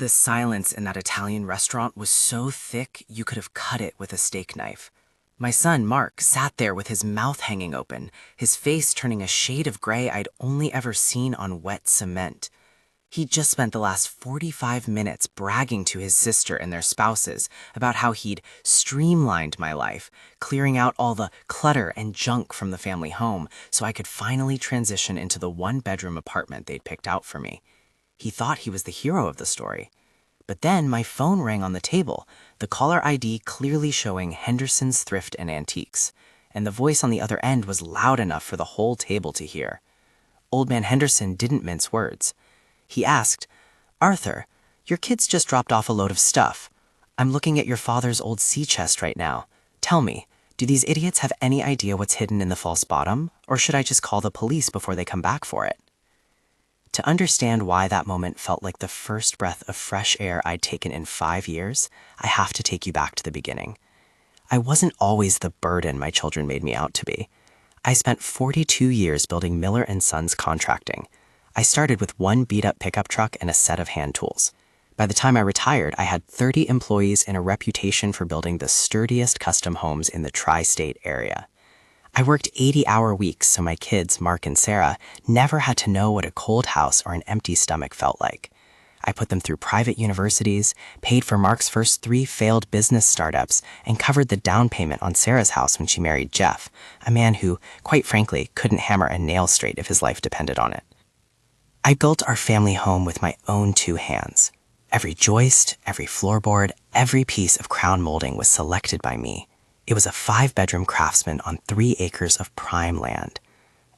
The silence in that Italian restaurant was so thick you could have cut it with a steak knife. My son, Mark, sat there with his mouth hanging open, his face turning a shade of gray I'd only ever seen on wet cement. He'd just spent the last 45 minutes bragging to his sister and their spouses about how he'd streamlined my life, clearing out all the clutter and junk from the family home so I could finally transition into the one-bedroom apartment they'd picked out for me. He thought he was the hero of the story. But then my phone rang on the table, the caller ID clearly showing Henderson's Thrift and Antiques, and the voice on the other end was loud enough for the whole table to hear. Old man Henderson didn't mince words. He asked, "Arthur, your kids just dropped off a load of stuff. I'm looking at your father's old sea chest right now. Tell me, do these idiots have any idea what's hidden in the false bottom, or should I just call the police before they come back for it?" To understand why that moment felt like the first breath of fresh air I'd taken in 5 years, I have to take you back to the beginning. I wasn't always the burden my children made me out to be. I spent 42 years building Miller & Sons Contracting. I started with one beat-up pickup truck and a set of hand tools. By the time I retired, I had 30 employees and a reputation for building the sturdiest custom homes in the tri-state area. I worked 80-hour weeks so my kids, Mark and Sarah, never had to know what a cold house or an empty stomach felt like. I put them through private universities, paid for Mark's first 3 failed business startups, and covered the down payment on Sarah's house when she married Jeff, a man who, quite frankly, couldn't hammer a nail straight if his life depended on it. I built our family home with my own 2 hands. Every joist, every floorboard, every piece of crown molding was selected by me. It was a 5-bedroom craftsman on 3 acres of prime land.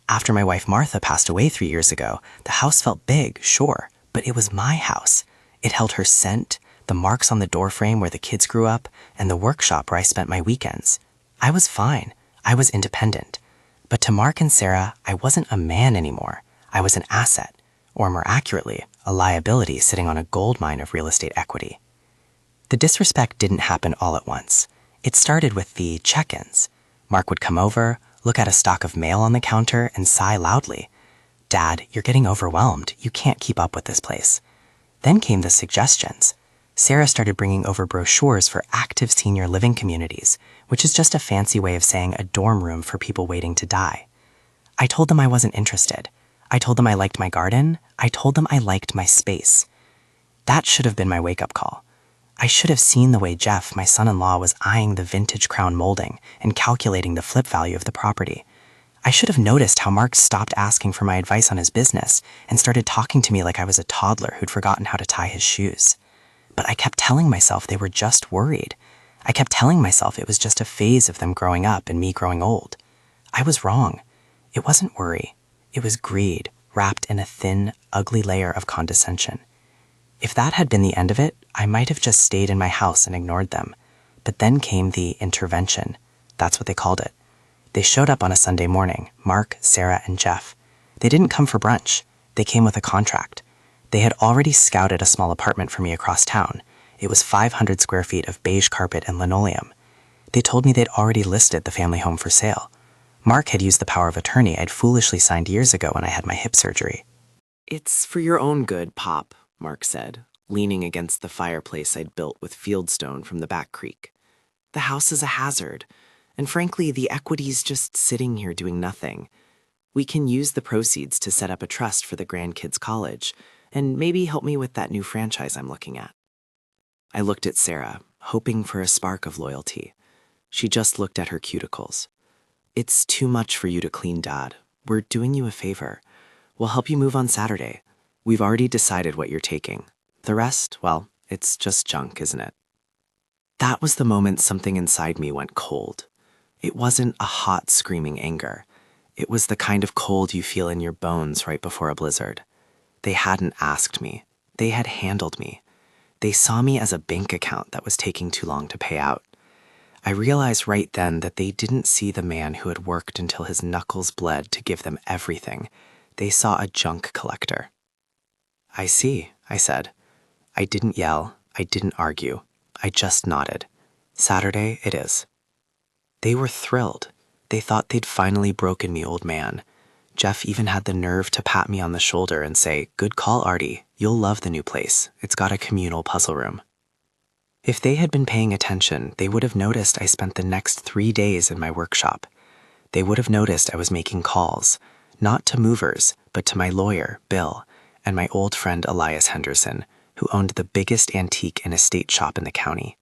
After my wife Martha passed away 3 years ago, the house felt big, sure, but it was my house. It held her scent, the marks on the doorframe where the kids grew up, and the workshop where I spent my weekends. I was fine. I was independent. But to Mark and Sarah, I wasn't a man anymore. I was an asset. Or more accurately, a liability sitting on a gold mine of real estate equity. The disrespect didn't happen all at once. It started with the check-ins. Mark would come over, look at a stock of mail on the counter, and sigh loudly. "Dad, you're getting overwhelmed. You can't keep up with this place." Then came the suggestions. Sarah started bringing over brochures for active senior living communities, which is just a fancy way of saying a dorm room for people waiting to die. I told them I wasn't interested. I told them I liked my garden. I told them I liked my space. That should have been my wake-up call. I should have seen the way Jeff, my son-in-law, was eyeing the vintage crown molding and calculating the flip value of the property. I should have noticed how Mark stopped asking for my advice on his business and started talking to me like I was a toddler who'd forgotten how to tie his shoes. But I kept telling myself they were just worried. I kept telling myself it was just a phase of them growing up and me growing old. I was wrong. It wasn't worry. It was greed, wrapped in a thin, ugly layer of condescension. If that had been the end of it, I might have just stayed in my house and ignored them. But then came the intervention. That's what they called it. They showed up on a Sunday morning, Mark, Sarah, and Jeff. They didn't come for brunch. They came with a contract. They had already scouted a small apartment for me across town. It was 500 square feet of beige carpet and linoleum. They told me they'd already listed the family home for sale. Mark had used the power of attorney I'd foolishly signed years ago when I had my hip surgery. "It's for your own good, Pop," Mark said, leaning against the fireplace I'd built with fieldstone from the back creek. "The house is a hazard, and frankly, the equity's just sitting here doing nothing. We can use the proceeds to set up a trust for the grandkids' college, and maybe help me with that new franchise I'm looking at." I looked at Sarah, hoping for a spark of loyalty. She just looked at her cuticles. "It's too much for you to clean, Dad. We're doing you a favor. We'll help you move on Saturday. We've already decided what you're taking. The rest, well, it's just junk, isn't it?" That was the moment something inside me went cold. It wasn't a hot, screaming anger. It was the kind of cold you feel in your bones right before a blizzard. They hadn't asked me. They had handled me. They saw me as a bank account that was taking too long to pay out. I realized right then that they didn't see the man who had worked until his knuckles bled to give them everything. They saw a junk collector. "I see," I said. I didn't yell. I didn't argue. I just nodded. "Saturday it is." They were thrilled. They thought they'd finally broken me, old man. Jeff even had the nerve to pat me on the shoulder and say, "Good call, Artie. You'll love the new place. It's got a communal puzzle room." If they had been paying attention, they would have noticed I spent the next 3 days in my workshop. They would have noticed I was making calls, not to movers, but to my lawyer, Bill, and my old friend Elias Henderson, who owned the biggest antique and estate shop in the county.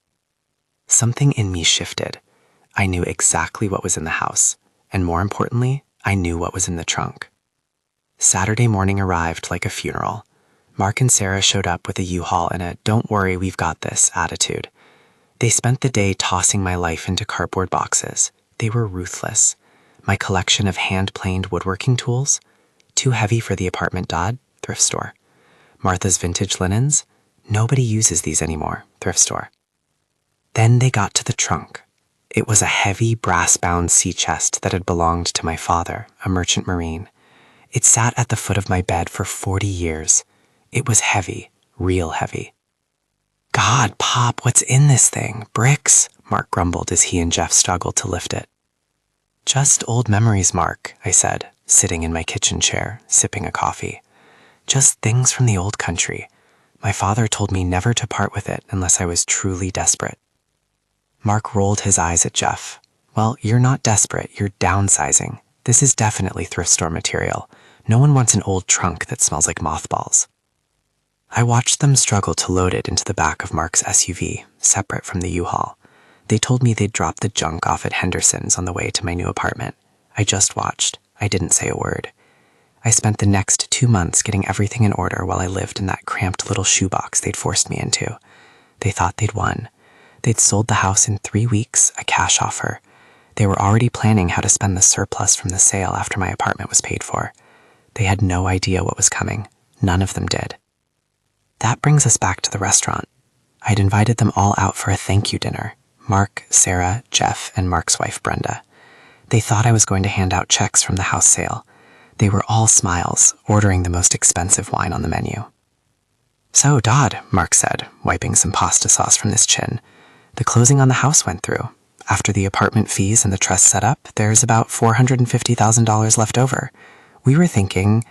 Something in me shifted. I knew exactly what was in the house, and more importantly, I knew what was in the trunk. Saturday morning arrived like a funeral. Mark and Sarah showed up with a U-Haul and a "don't worry, we've got this" attitude. They spent the day tossing my life into cardboard boxes. They were ruthless. My collection of hand-planed woodworking tools, too heavy for the apartment Dodd, thrift store. Martha's vintage linens, nobody uses these anymore, thrift store. Then they got to the trunk. It was a heavy brass-bound sea chest that had belonged to my father, a merchant marine. It sat at the foot of my bed for 40 years. It was heavy, real heavy. "God, Pop, what's in this thing? Bricks?" Mark grumbled as he and Jeff struggled to lift it. "Just old memories, Mark," I said, sitting in my kitchen chair, sipping a coffee. "Just things from the old country. My father told me never to part with it unless I was truly desperate." Mark rolled his eyes at Jeff. "Well, you're not desperate, you're downsizing. This is definitely thrift store material. No one wants an old trunk that smells like mothballs." I watched them struggle to load it into the back of Mark's SUV, separate from the U-Haul. They told me they'd dropped the junk off at Henderson's on the way to my new apartment. I just watched. I didn't say a word. I spent the next 2 months getting everything in order while I lived in that cramped little shoebox they'd forced me into. They thought they'd won. They'd sold the house in 3 weeks, a cash offer. They were already planning how to spend the surplus from the sale after my apartment was paid for. They had no idea what was coming. None of them did. That brings us back to the restaurant. I'd invited them all out for a thank you dinner. Mark, Sarah, Jeff, and Mark's wife, Brenda. They thought I was going to hand out checks from the house sale. They were all smiles, ordering the most expensive wine on the menu. "So, Dodd," Mark said, wiping some pasta sauce from his chin, "the closing on the house went through. After the apartment fees and the trust set up, there's about $450,000 left over. We were thinking..."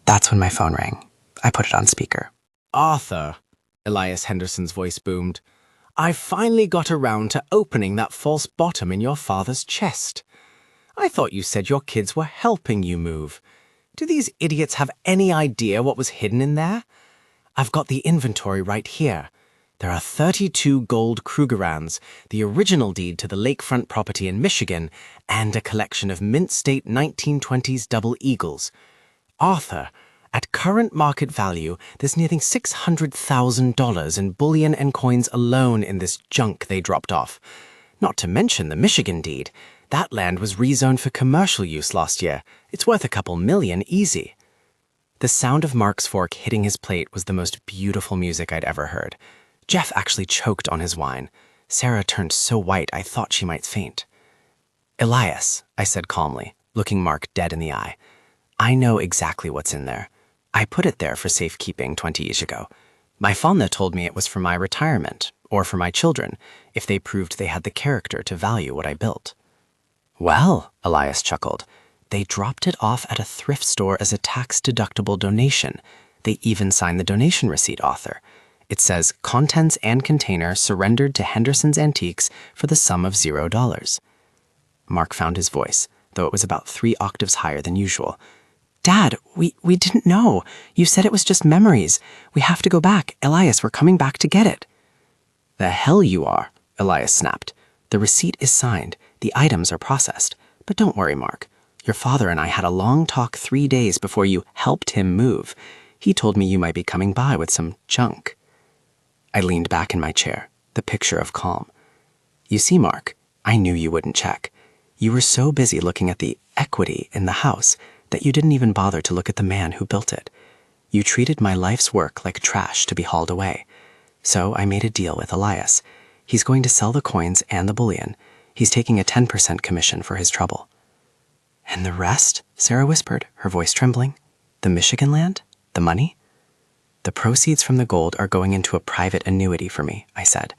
That's when my phone rang. I put it on speaker. "Arthur," Elias Henderson's voice boomed, "I finally got around to opening that false bottom in your father's chest. I thought you said your kids were helping you move. Do these idiots have any idea what was hidden in there? I've got the inventory right here. There are 32 gold Krugerrands, the original deed to the lakefront property in Michigan, and a collection of Mint State 1920s double eagles. Arthur, at current market value, there's nearly $600,000 in bullion and coins alone in this junk they dropped off. Not to mention the Michigan deed. That land was rezoned for commercial use last year. It's worth a couple million easy." The sound of Mark's fork hitting his plate was the most beautiful music I'd ever heard. Jeff actually choked on his wine. Sarah turned so white I thought she might faint. "Elias," I said calmly, looking Mark dead in the eye, "I know exactly what's in there. I put it there for safekeeping 20 years ago. My father told me it was for my retirement, or for my children, if they proved they had the character to value what I built." "Well," Elias chuckled, "they dropped it off at a thrift store as a tax-deductible donation. They even signed the donation receipt, Arthur. It says, 'Contents and container surrendered to Henderson's Antiques for the sum of $0. Mark found his voice, though it was about 3 octaves higher than usual. "Dad, we didn't know. You said it was just memories. We have to go back. Elias, we're coming back to get it." "The hell you are," Elias snapped. "The receipt is signed. The items are processed. But don't worry, Mark. Your father and I had a long talk 3 days before you helped him move. He told me you might be coming by with some junk." I leaned back in my chair, the picture of calm. "You see, Mark, I knew you wouldn't check. You were so busy looking at the equity in the house that you didn't even bother to look at the man who built it. You treated my life's work like trash to be hauled away. So I made a deal with Elias. He's going to sell the coins and the bullion. He's taking a 10% commission for his trouble." "And the rest?" Sarah whispered, her voice trembling. "The Michigan land? The money?" "The proceeds from the gold are going into a private annuity for me," I said.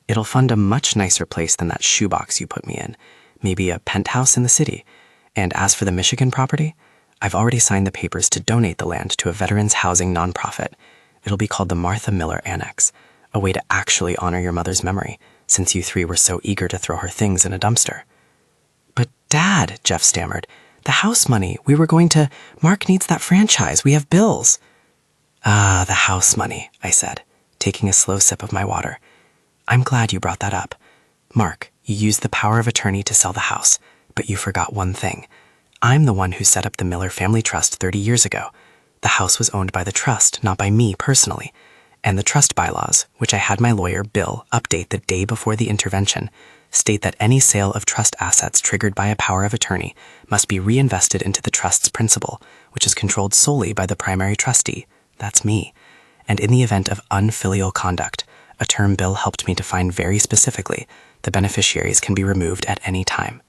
"It'll fund a much nicer place than that shoebox you put me in. Maybe a penthouse in the city. And as for the Michigan property, I've already signed the papers to donate the land to a veterans housing nonprofit. It'll be called the Martha Miller Annex, a way to actually honor your mother's memory, since you three were so eager to throw her things in a dumpster. But Dad, Jeff stammered, the house money, Mark needs that franchise, we have bills. Ah, the house money, I said, taking a slow sip of my water. I'm glad you brought that up. Mark, you used the power of attorney to sell the house, but you forgot one thing. I'm the one who set up the Miller Family Trust 30 years ago. The house was owned by the trust, not by me personally. And the trust bylaws, which I had my lawyer, Bill, update the day before the intervention, state that any sale of trust assets triggered by a power of attorney must be reinvested into the trust's principal, which is controlled solely by the primary trustee. That's me. And in the event of unfilial conduct, a term Bill helped me define very specifically, the beneficiaries can be removed at any time.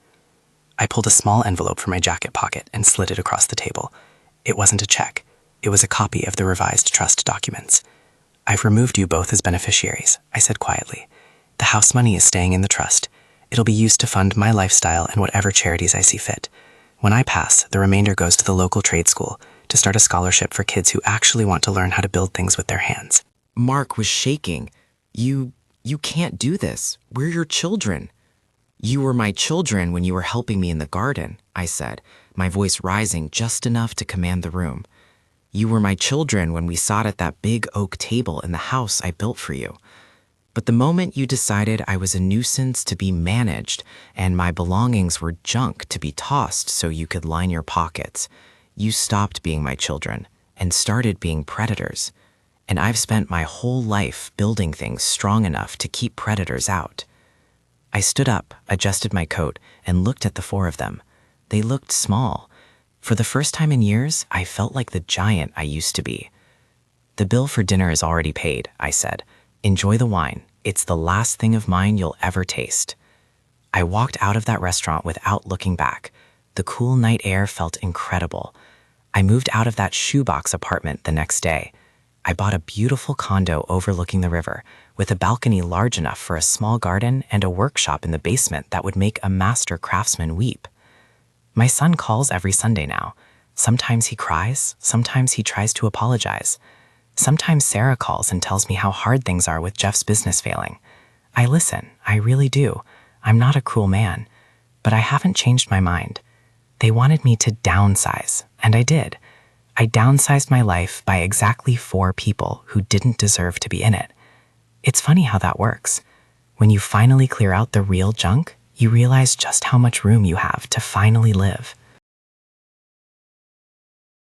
I pulled a small envelope from my jacket pocket and slid it across the table. It wasn't a check. It was a copy of the revised trust documents. I've removed you both as beneficiaries, I said quietly. The house money is staying in the trust. It'll be used to fund my lifestyle and whatever charities I see fit. When I pass, the remainder goes to the local trade school to start a scholarship for kids who actually want to learn how to build things with their hands. Mark was shaking. You can't do this. We're your children. You were my children when you were helping me in the garden, I said, my voice rising just enough to command the room. You were my children when we sat at that big oak table in the house I built for you. But the moment you decided I was a nuisance to be managed and my belongings were junk to be tossed so you could line your pockets, you stopped being my children and started being predators. And I've spent my whole life building things strong enough to keep predators out. I stood up, adjusted my coat, and looked at the four of them. They looked small. For the first time in years, I felt like the giant I used to be. The bill for dinner is already paid, I said. Enjoy the wine. It's the last thing of mine you'll ever taste. I walked out of that restaurant without looking back. The cool night air felt incredible. I moved out of that shoebox apartment the next day. I bought a beautiful condo overlooking the river, with a balcony large enough for a small garden and a workshop in the basement that would make a master craftsman weep. My son calls every Sunday now. Sometimes he cries, sometimes he tries to apologize. Sometimes Sarah calls and tells me how hard things are with Jeff's business failing. I listen, I really do. I'm not a cruel man. But I haven't changed my mind. They wanted me to downsize, and I did. I downsized my life by exactly 4 people who didn't deserve to be in it. It's funny how that works. When you finally clear out the real junk, you realize just how much room you have to finally live.